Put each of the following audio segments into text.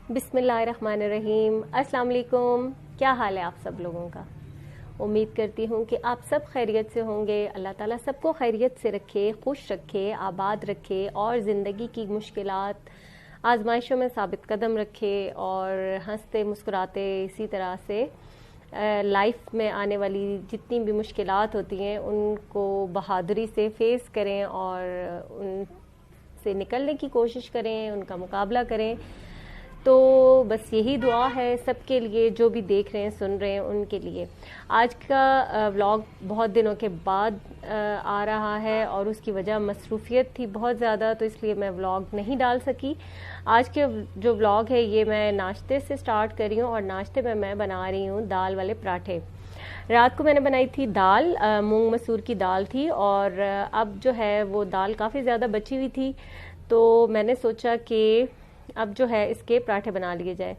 बिस्मिल्लाहिर्रहमानिर्रहीम। अस्सलाम वालेकुम। क्या हाल है आप सब लोगों का? उम्मीद करती हूँ कि आप सब खैरियत से होंगे। अल्लाह ताला सबको खैरियत से रखे, खुश रखे, आबाद रखे और ज़िंदगी की मुश्किलात आजमाइशों में साबित कदम रखे और हंसते मुस्कुराते इसी तरह से लाइफ में आने वाली जितनी भी मुश्किलात होती हैं उनको बहादुरी से फेस करें और उनसे निकलने की कोशिश करें, उनका मुकाबला करें। तो बस यही दुआ है सबके लिए, जो भी देख रहे हैं सुन रहे हैं उनके लिए। आज का व्लॉग बहुत दिनों के बाद आ रहा है और उसकी वजह मसरूफियत थी बहुत ज़्यादा, तो इसलिए मैं व्लॉग नहीं डाल सकी। आज के जो व्लॉग है ये मैं नाश्ते से स्टार्ट कर रही हूँ और नाश्ते में मैं बना रही हूँ दाल वाले पराठे। रात को मैंने बनाई थी दाल, मूंग मसूर की दाल थी और अब जो है वो दाल काफ़ी ज़्यादा बची हुई थी, तो मैंने सोचा कि अब जो है इसके पराठे बना लिए जाए।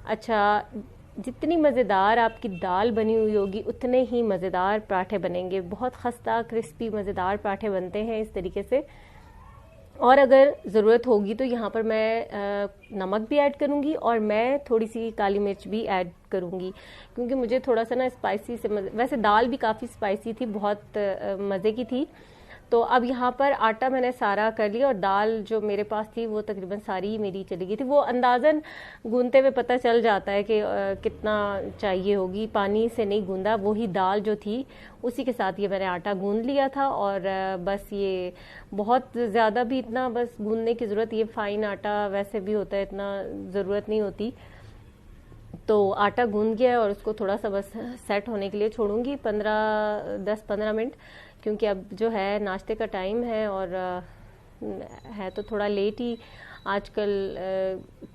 अच्छा, जितनी मज़ेदार आपकी दाल बनी हुई होगी उतने ही मज़ेदार पराठे बनेंगे। बहुत खस्ता क्रिस्पी मज़ेदार पराठे बनते हैं इस तरीके से। और अगर ज़रूरत होगी तो यहाँ पर मैं नमक भी ऐड करूँगी और मैं थोड़ी सी काली मिर्च भी ऐड करूँगी, क्योंकि मुझे थोड़ा सा ना स्पाइसी से वैसे दाल भी काफ़ी स्पाइसी थी, बहुत मज़े की थी। तो अब यहाँ पर आटा मैंने सारा कर लिया और दाल जो मेरे पास थी वो तकरीबन सारी मेरी चली गई थी। वो अंदाज़न गूंदते हुए पता चल जाता है कि कितना चाहिए होगी, पानी से नहीं गूंदा, वही दाल जो थी उसी के साथ ये मैंने आटा गूंद लिया था। और बस ये बहुत ज़्यादा भी इतना बस गूंदने की ज़रूरत, ये फ़ाइन आटा वैसे भी होता है, इतना ज़रूरत नहीं होती। तो आटा गूंद गया और उसको थोड़ा सा बस सेट होने के लिए छोड़ूंगी 10-15 मिनट, क्योंकि अब जो है नाश्ते का टाइम है और है तो थोड़ा लेट ही आजकल,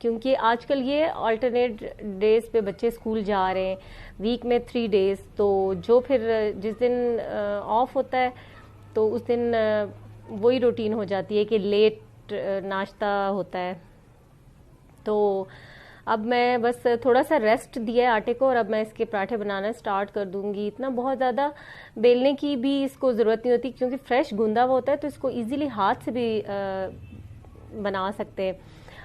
क्योंकि आजकल ये अल्टरनेट डेज पे बच्चे स्कूल जा रहे हैं, वीक में 3 डेज। तो जो फिर जिस दिन ऑफ होता है तो उस दिन वही रूटीन हो जाती है कि लेट नाश्ता होता है। तो अब मैं बस थोड़ा सा रेस्ट दिया है आटे को और अब मैं इसके पराठे बनाना स्टार्ट कर दूंगी। इतना बहुत ज़्यादा बेलने की भी इसको ज़रूरत नहीं होती, क्योंकि फ्रेश गूंदा हुआ होता है तो इसको इजीली हाथ से भी बना सकते हैं।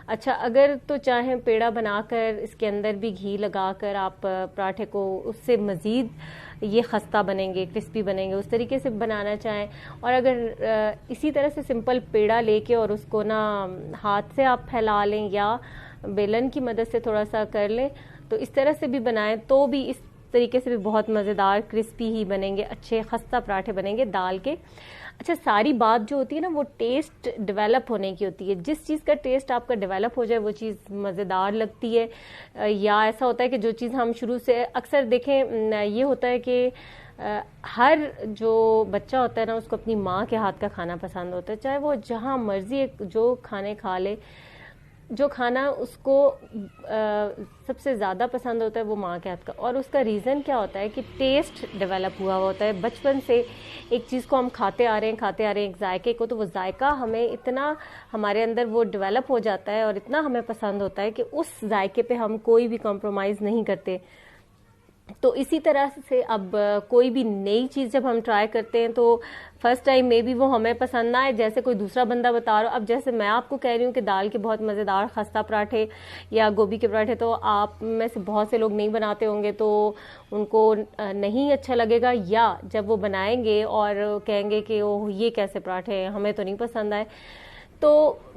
अच्छा, अगर तो चाहें पेड़ा बनाकर इसके अंदर भी घी लगाकर आप पराठे को, उससे मज़ीद ये खस्ता बनेंगे, क्रिस्पी बनेंगे, उस तरीके से बनाना चाहें। और अगर इसी तरह से सिंपल पेड़ा लेके और उसको ना हाथ से आप फैला लें या बेलन की मदद से थोड़ा सा कर लें, तो इस तरह से भी बनाएं तो भी इस तरीके से भी बहुत मज़ेदार क्रिस्पी ही बनेंगे, अच्छे खस्ता पराठे बनेंगे दाल के। अच्छा, सारी बात जो होती है ना वो टेस्ट डेवलप होने की होती है। जिस चीज़ का टेस्ट आपका डेवलप हो जाए वो चीज़ मज़ेदार लगती है। या ऐसा होता है कि जो चीज़ हम शुरू से अक्सर देखें, ये होता है कि हर जो बच्चा होता है ना उसको अपनी माँ के हाथ का खाना पसंद होता है, चाहे वो जहाँ मर्जी जो खाने खा ले। जो खाना उसको सबसे ज़्यादा पसंद होता है वो माँ के हाथ का, और उसका रीज़न क्या होता है कि टेस्ट डेवलप हुआ होता है बचपन से। एक चीज़ को हम खाते आ रहे हैं एक जायके को, तो वो जायका हमें इतना हमारे अंदर वो डेवलप हो जाता है और इतना हमें पसंद होता है कि उस जायके पे हम कोई भी कॉम्प्रोमाइज़ नहीं करते। तो इसी तरह से अब कोई भी नई चीज़ जब हम ट्राई करते हैं तो फर्स्ट टाइम में भी वो हमें पसंद ना आए, जैसे कोई दूसरा बंदा बता रहा हो। अब जैसे मैं आपको कह रही हूँ कि दाल के बहुत मज़ेदार खस्ता पराठे या गोभी के पराठे तो आप में से बहुत से लोग नहीं बनाते होंगे, तो उनको नहीं अच्छा लगेगा, या जब वो बनाएंगे और कहेंगे कि ओह ये कैसे पराठे हैं, हमें तो नहीं पसंद आए। तो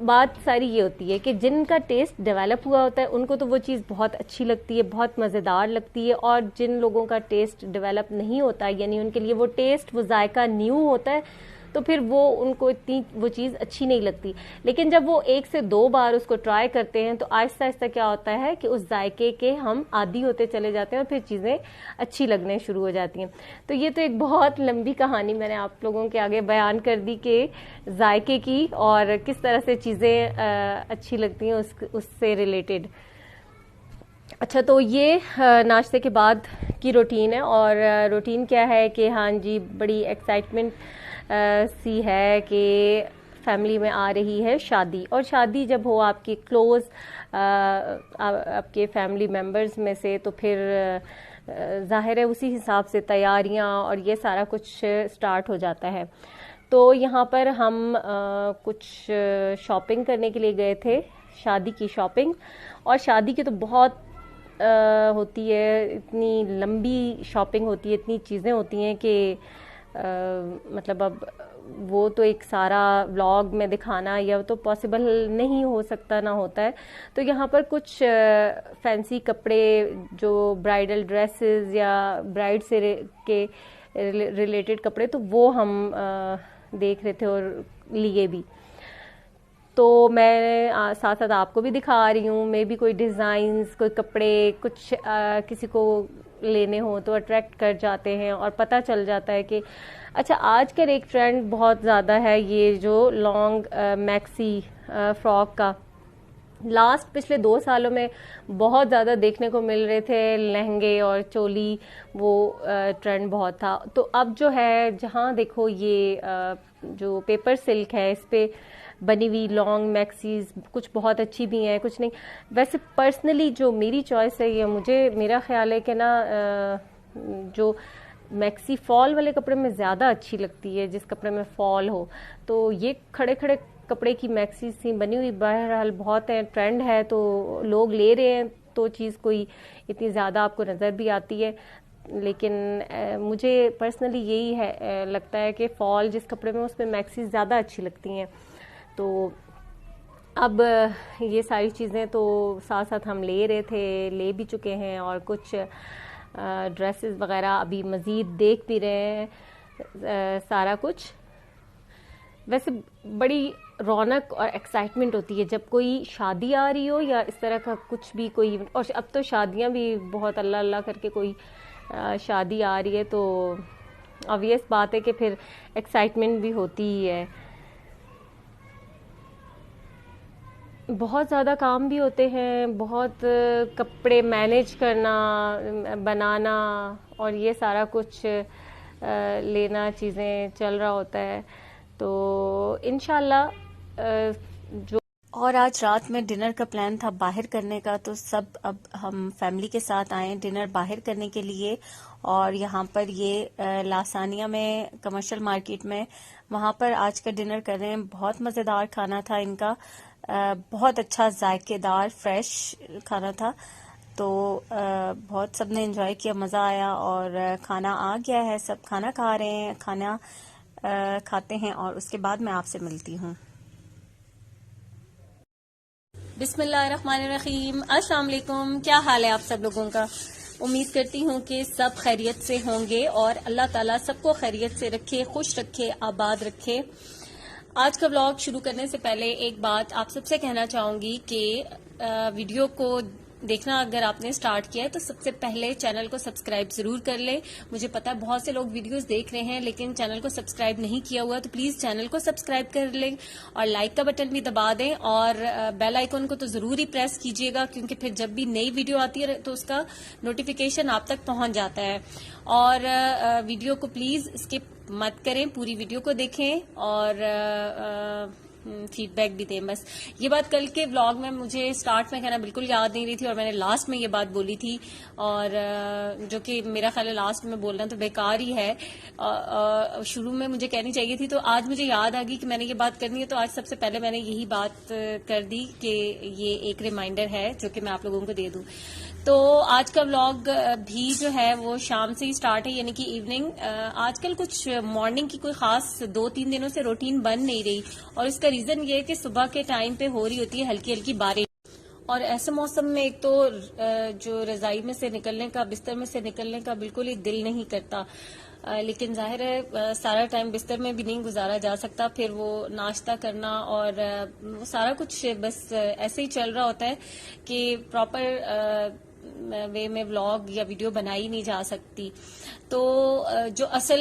बात सारी ये होती है कि जिनका टेस्ट डेवलप हुआ होता है उनको तो वो चीज़ बहुत अच्छी लगती है, बहुत मज़ेदार लगती है, और जिन लोगों का टेस्ट डेवलप नहीं होता यानी उनके लिए वो टेस्ट, वो जायका न्यू होता है, तो फिर वो उनको इतनी वो चीज़ अच्छी नहीं लगती। लेकिन जब वो 1 से 2 बार उसको ट्राई करते हैं तो आहिस्ता आहिस्ता क्या होता है कि उस जायके के हम आदी होते चले जाते हैं और फिर चीज़ें अच्छी लगने शुरू हो जाती हैं। तो ये तो एक बहुत लंबी कहानी मैंने आप लोगों के आगे बयान कर दी कि जायके की और किस तरह से चीज़ें अच्छी लगती हैं उससे रिलेटेड। अच्छा, तो ये नाश्ते के बाद की रूटीन है, और रूटीन क्या है कि हाँ जी, बड़ी एक्साइटमेंट सी है कि फैमिली में आ रही है शादी। और शादी जब हो आपकी क्लोज आपके फैमिली मेम्बर्स में से, तो फिर ज़ाहिर है उसी हिसाब से तैयारियां और ये सारा कुछ स्टार्ट हो जाता है। तो यहाँ पर हम कुछ शॉपिंग करने के लिए गए थे शादी की शॉपिंग। और शादी की तो बहुत होती है, इतनी लंबी शॉपिंग होती है, इतनी चीज़ें होती हैं कि मतलब अब वो तो एक सारा व्लॉग में दिखाना या तो पॉसिबल नहीं हो सकता, ना होता है। तो यहाँ पर कुछ फैंसी कपड़े, जो ब्राइडल ड्रेसेस या ब्राइड से के रिलेटेड कपड़े, तो वो हम देख रहे थे और लिए भी। तो मैं साथ साथ आपको भी दिखा रही हूँ। मे भी कोई डिज़ाइंस, कोई कपड़े, कुछ किसी को लेने हो तो अट्रैक्ट कर जाते हैं और पता चल जाता है कि अच्छा, आजकल एक ट्रेंड बहुत ज़्यादा है ये जो लॉन्ग मैक्सी फ्रॉक का। लास्ट पिछले 2 सालों में बहुत ज़्यादा देखने को मिल रहे थे लहंगे और चोली, वो ट्रेंड बहुत था। तो अब जो है, जहाँ देखो ये जो पेपर सिल्क है, इस पे बनी हुई लॉन्ग मैक्सीज, कुछ बहुत अच्छी भी हैं, कुछ नहीं। वैसे पर्सनली जो मेरी चॉइस है, ये मेरा ख्याल है कि ना जो मैक्सी फॉल वाले कपड़े में ज़्यादा अच्छी लगती है, जिस कपड़े में फॉल हो। तो ये खड़े खड़े कपड़े की मैक्सी सी बनी हुई बहरहाल बहुत है, ट्रेंड है, तो लोग ले रहे हैं, तो चीज़ कोई इतनी ज़्यादा आपको नज़र भी आती है। लेकिन मुझे पर्सनली यही है, लगता है कि फॉल जिस कपड़े में, उसमें मैक्सी ज़्यादा अच्छी लगती हैं। तो अब ये सारी चीज़ें तो साथ साथ हम ले रहे थे, ले भी चुके हैं, और कुछ ड्रेसेस वगैरह अभी मज़ीद देख भी रहे हैं, सारा कुछ। वैसे बड़ी रौनक और एक्साइटमेंट होती है जब कोई शादी आ रही हो या इस तरह का कुछ भी कोई इवेंट। और अब तो शादियां भी बहुत अल्लाह अल्लाह करके कोई शादी आ रही है, तो ऑब्वियस बात है कि फिर एक्साइटमेंट भी होती ही है। बहुत ज़्यादा काम भी होते हैं, बहुत कपड़े मैनेज करना, बनाना, और ये सारा कुछ लेना, चीज़ें चल रहा होता है। तो इंशाल्लाह जो। और आज रात में डिनर का प्लान था बाहर करने का, तो सब अब हम फैमिली के साथ आए डिनर बाहर करने के लिए। और यहाँ पर ये लासानिया में, कमर्शियल मार्केट में, वहाँ पर आज का डिनर कर रहे हैं। बहुत मज़ेदार खाना था इनका, बहुत अच्छा जायकेदार फ्रेश खाना था। तो बहुत सबने एंजॉय किया, मज़ा आया, और खाना आ गया है, सब खाना खा रहे हैं। खाना खाते हैं और उसके बाद मैं आपसे मिलती हूँ। बिस्मिल्लाहिर्रहमानिर्रहीम, अस्सलाम वालेकुम। क्या हाल है आप सब लोगों का? उम्मीद करती हूँ कि सब खैरियत से होंगे और अल्लाह ताला सबको खैरियत से रखे, खुश रखे, आबाद रखे। आज का व्लॉग शुरू करने से पहले एक बात आप सबसे कहना चाहूंगी कि वीडियो को देखना अगर आपने स्टार्ट किया है तो सबसे पहले चैनल को सब्सक्राइब जरूर कर ले। मुझे पता है बहुत से लोग वीडियोस देख रहे हैं लेकिन चैनल को सब्सक्राइब नहीं किया हुआ, तो प्लीज चैनल को सब्सक्राइब कर ले और लाइक का बटन भी दबा दें, और बेल आइकन को तो जरूर ही प्रेस कीजिएगा, क्योंकि फिर जब भी नई वीडियो आती है तो उसका नोटिफिकेशन आप तक पहुंच जाता है। और वीडियो को प्लीज स्किप मत करें, पूरी वीडियो को देखें और फीडबैक भी दें। बस ये बात कल के व्लॉग में मुझे स्टार्ट में कहना बिल्कुल याद नहीं रही थी, और मैंने लास्ट में ये बात बोली थी, और जो कि मेरा ख्याल है लास्ट में बोलना तो बेकार ही है। शुरू में मुझे कहनी चाहिए थी, तो आज मुझे याद आ गई कि मैंने ये बात करनी है, तो आज सबसे पहले मैंने यही बात कर दी कि ये एक रिमाइंडर है जो कि मैं आप लोगों को दे दूं। तो आज का व्लॉग भी जो है वो शाम से ही स्टार्ट है, यानी कि इवनिंग। आजकल कुछ मॉर्निंग की कोई खास 2-3 दिनों से रूटीन बन नहीं रही, और इसका रीजन ये है कि सुबह के टाइम पे हो रही होती है हल्की हल्की बारिश, और ऐसे मौसम में एक तो जो रजाई में से निकलने का, बिस्तर में से निकलने का बिल्कुल ही दिल नहीं करता। लेकिन जाहिर है सारा टाइम बिस्तर में भी नहीं गुजारा जा सकता, फिर वो नाश्ता करना और वो सारा कुछ बस ऐसे ही चल रहा होता है कि प्रॉपर वे में व्लॉग या वीडियो बनाई नहीं जा सकती। तो जो असल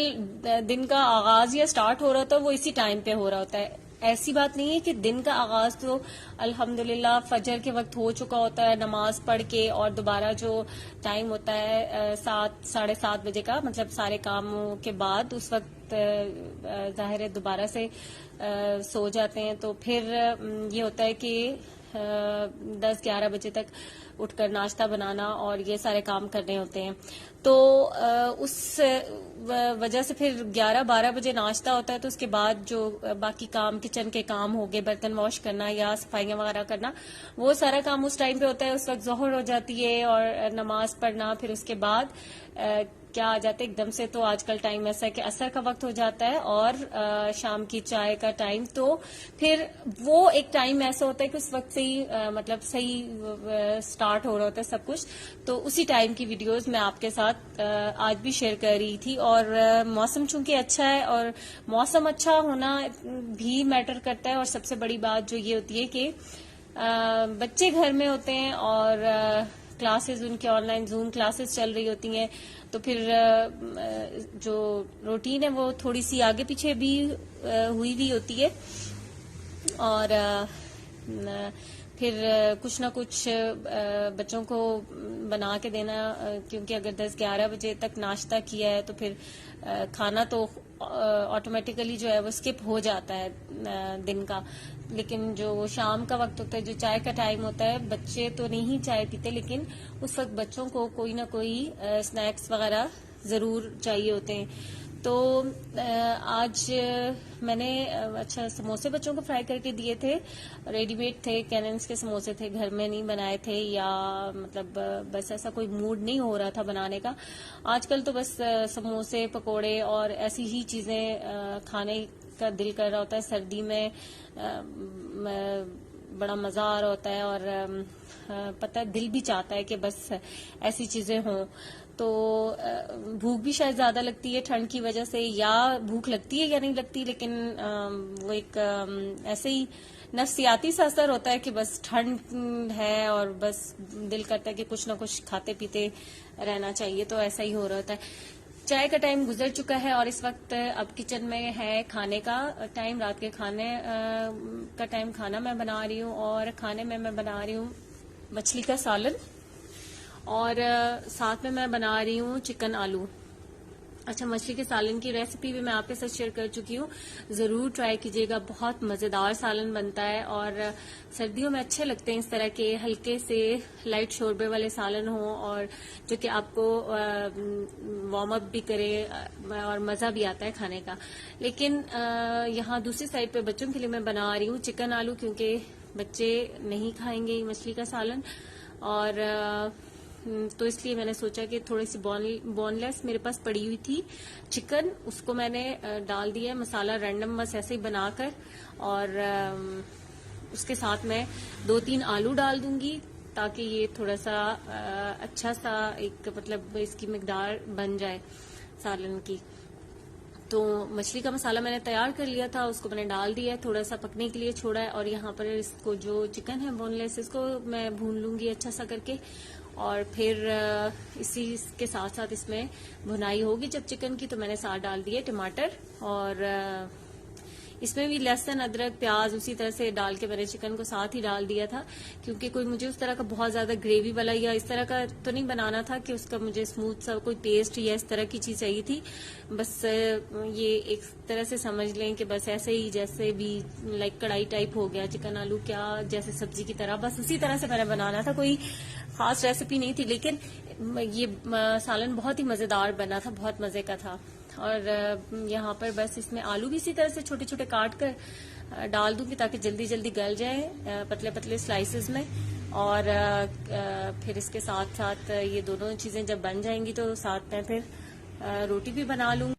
दिन का आगाज या स्टार्ट हो रहा होता है वो इसी टाइम पे हो रहा होता है। ऐसी बात नहीं है कि दिन का आगाज तो अल्हम्दुलिल्लाह फजर के वक्त हो चुका होता है नमाज पढ़ के, और दोबारा जो टाइम होता है 7-7:30 बजे का, मतलब सारे कामों के बाद, उस वक्त जाहिर है दोबारा से सो जाते हैं। तो फिर ये होता है कि 10-11 बजे तक उठकर नाश्ता बनाना और ये सारे काम करने होते हैं। तो उस वजह से फिर 11-12 बजे नाश्ता होता है, तो उसके बाद जो बाकी काम, किचन के काम हो गए, बर्तन वॉश करना या सफाइयां वगैरह करना, वो सारा काम उस टाइम पे होता है। उस वक्त जोहर हो जाती है और नमाज पढ़ना, फिर उसके बाद क्या आ जाता है एकदम से। तो आजकल टाइम ऐसा है कि असर का वक्त हो जाता है और शाम की चाय का टाइम। तो फिर वो एक टाइम ऐसा होता है कि उस वक्त से ही मतलब सही स्टार्ट हो रहा होता है सब कुछ। तो उसी टाइम की वीडियोस मैं आपके साथ आज भी शेयर कर रही थी। और मौसम चूंकि अच्छा है, और मौसम अच्छा होना भी मैटर करता है। और सबसे बड़ी बात जो ये होती है कि बच्चे घर में होते हैं और क्लासेस उनके ऑनलाइन जूम क्लासेस चल रही होती हैं, तो फिर जो रूटीन है वो थोड़ी सी आगे पीछे भी हुई भी होती है। और फिर कुछ ना कुछ बच्चों को बना के देना, क्योंकि अगर 10-11 बजे तक नाश्ता किया है तो फिर खाना तो ऑटोमेटिकली जो है वो स्किप हो जाता है दिन का। लेकिन जो शाम का वक्त होता है, जो चाय का टाइम होता है, बच्चे तो नहीं चाय पीते, लेकिन उस वक्त बच्चों को कोई ना कोई स्नैक्स वगैरह जरूर चाहिए होते हैं। तो आज मैंने अच्छा समोसे बच्चों को फ्राई करके दिए थे। रेडीमेड थे, कैनेंस के समोसे थे, घर में नहीं बनाए थे, या मतलब बस ऐसा कोई मूड नहीं हो रहा था बनाने का। आजकल तो बस समोसे, पकोड़े और ऐसी ही चीजें खाने का दिल कर रहा होता है। सर्दी में बड़ा मजा आ रहा होता है और पता है दिल भी चाहता है कि बस ऐसी चीजें हों। तो भूख भी शायद ज्यादा लगती है ठंड की वजह से, या भूख लगती है या नहीं लगती, लेकिन वो एक ऐसे ही नफ्सियाती सा असर होता है कि बस ठंड है और बस दिल करता है कि कुछ ना कुछ खाते पीते रहना चाहिए। तो ऐसा ही हो रहा होता है। चाय का टाइम गुजर चुका है और इस वक्त अब किचन में है खाने का टाइम। रात के खाने का टाइम, खाना मैं बना रही हूँ और खाने में मैं बना रही हूँ मछली का सालन, और साथ में मैं बना रही हूँ चिकन आलू। अच्छा, मछली के सालन की रेसिपी भी मैं आपके साथ शेयर कर चुकी हूँ, जरूर ट्राई कीजिएगा। बहुत मजेदार सालन बनता है और सर्दियों में अच्छे लगते हैं इस तरह के हल्के से लाइट शोरबे वाले सालन हो, और जो कि आपको वार्म अप भी करे और मजा भी आता है खाने का। लेकिन यहाँ दूसरी साइड पे बच्चों के लिए मैं बना रही हूँ चिकन आलू, क्योंकि बच्चे नहीं खाएंगे मछली का सालन। और तो इसलिए मैंने सोचा कि थोड़ी सी बोनलेस मेरे पास पड़ी हुई थी चिकन, उसको मैंने डाल दिया मसाला रैंडम बस ऐसे ही बनाकर। और उसके साथ मैं 2-3 आलू डाल दूंगी, ताकि ये थोड़ा सा अच्छा सा एक मतलब इसकी मिकदार बन जाए सालन की। तो मछली का मसाला मैंने तैयार कर लिया था, उसको मैंने डाल दिया है, थोड़ा सा पकने के लिए छोड़ा है। और यहाँ पर इसको जो चिकन है बोनलेस, इसको मैं भून लूंगी अच्छा सा करके। और फिर इसी के साथ साथ इसमें भुनाई होगी जब चिकन की, तो मैंने साथ डाल दिए टमाटर, और इसमें भी लहसुन, अदरक, प्याज उसी तरह से डाल के मैंने चिकन को साथ ही डाल दिया था, क्योंकि कोई मुझे उस तरह का बहुत ज्यादा ग्रेवी वाला या इस तरह का तो नहीं बनाना था कि उसका मुझे स्मूथ सा कोई पेस्ट या इस तरह की चीज चाहिए थी। बस ये एक तरह से समझ लें कि बस ऐसे ही जैसे भी लाइक कढ़ाई टाइप हो गया चिकन आलू, क्या जैसे सब्जी की तरह, बस उसी तरह से मैंने बनाना था। कोई खास रेसिपी नहीं थी, लेकिन ये सालन बहुत ही मजेदार बना था, बहुत मजे का था। और यहाँ पर बस इसमें आलू भी इसी तरह से छोटे छोटे काट कर डाल दूंगी, ताकि जल्दी जल्दी गल जाए पतले पतले स्लाइसेस में। और फिर इसके साथ साथ ये दोनों चीजें जब बन जाएंगी तो साथ में फिर रोटी भी बना लूंगी।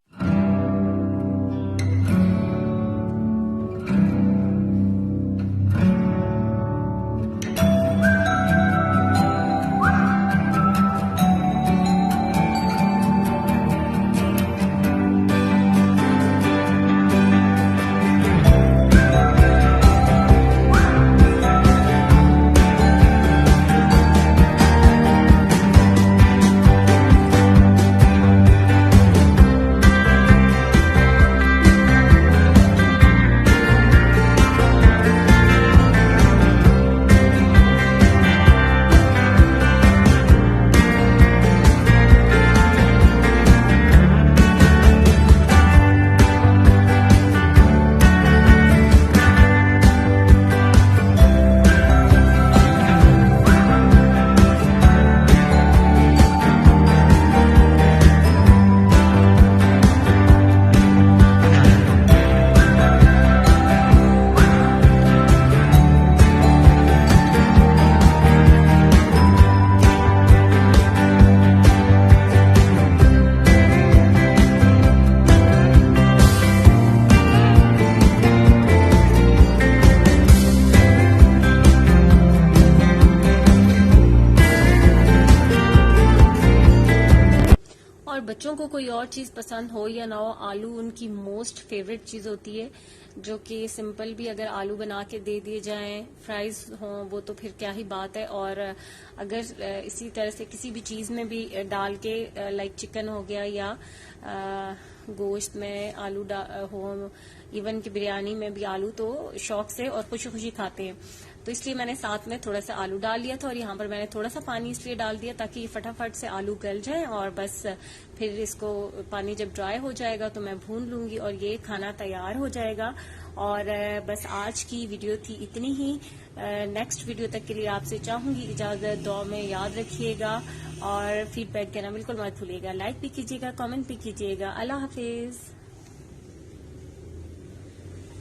बच्चों को कोई और चीज पसंद हो या ना हो, आलू उनकी मोस्ट फेवरेट चीज होती है, जो कि सिंपल भी अगर आलू बना के दे दिए जाएं, फ्राइज हों, वो तो फिर क्या ही बात है। और अगर इसी तरह से किसी भी चीज में भी डाल के, लाइक चिकन हो गया या गोश्त में आलू हो, इवन की बिरयानी में भी आलू तो शौक से और खुशी खुशी खाते हैं। तो इसलिए मैंने साथ में थोड़ा सा आलू डाल लिया था, और यहाँ पर मैंने थोड़ा सा पानी इसलिए डाल दिया ताकि फटाफट से आलू गल जाए, और बस फिर इसको पानी जब ड्राई हो जाएगा तो मैं भून लूंगी और ये खाना तैयार हो जाएगा। और बस आज की वीडियो थी इतनी ही। नेक्स्ट वीडियो तक के लिए आपसे चाहूंगी इजाजत, दुआ में याद रखिएगा और फीडबैक देना बिल्कुल मत भूलिएगा। लाइक भी कीजिएगा, कमेंट भी कीजिएगा। अल्लाह हाफिज।